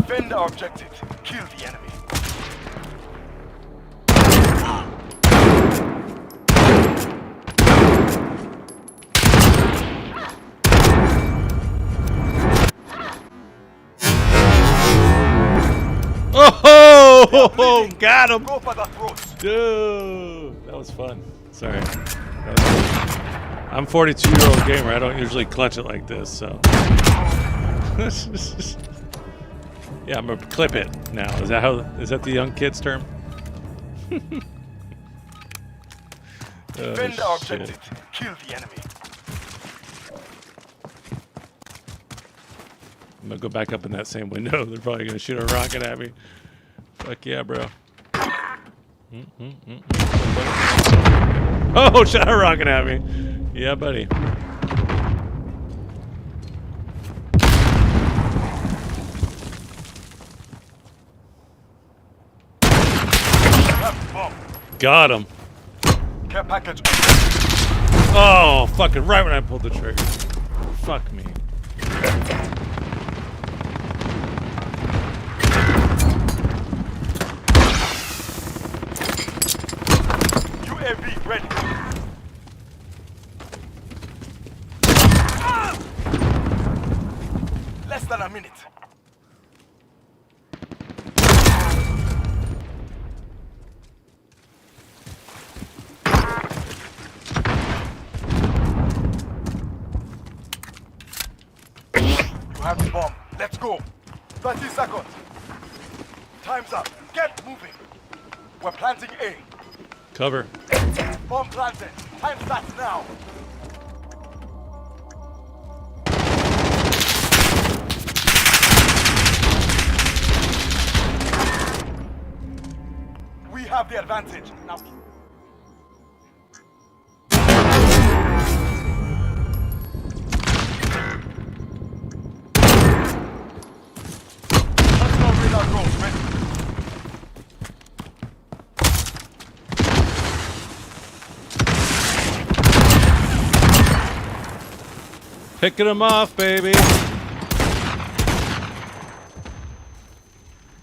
Defend our objective. Kill the enemy. Oh, got him! Go for the throats. Dude, that was fun. Sorry. I'm a 42-year-old gamer. I don't usually clutch it like this, so. Yeah, I'm gonna clip it now. Is that the young kids term? Defend our objective. Kill the enemy. I'm gonna go back up in that same window. They're probably gonna shoot a rocket at me. Fuck yeah, bro. Oh, shot a rocket at me. Yeah, buddy. Got him. Care package. Oh, fucking right when I pulled the trigger. Fuck me. UAV ready. Less than a minute. You have the bomb. Let's go. 30 seconds. Time's up. Get moving. We're planting A. Cover. Bomb planted. Time starts now. We have the advantage. Now. Personal radar drones ready. Picking them off, baby.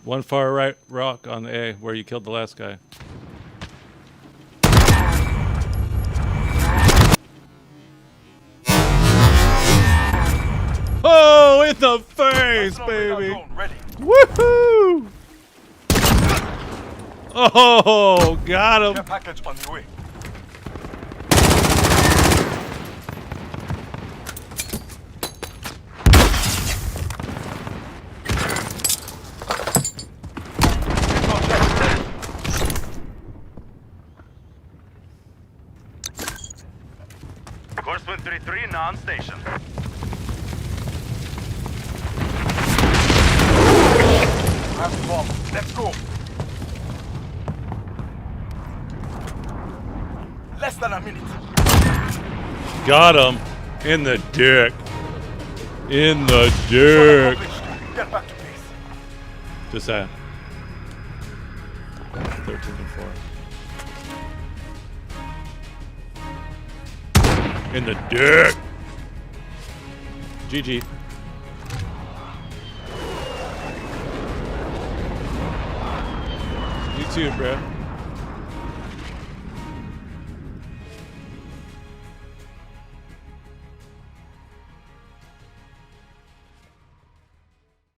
One far right rock on the A where you killed the last guy. Oh, in the face, baby. Woohoo! Oh, got him. Care package on the way. Horseman 3-3 now on station. Have the bomb. Let's go. Less than a minute. Got him. In the dick. In the dick. Get back to base. Just that. 13 and 4. In the dick. GG. You too, bro.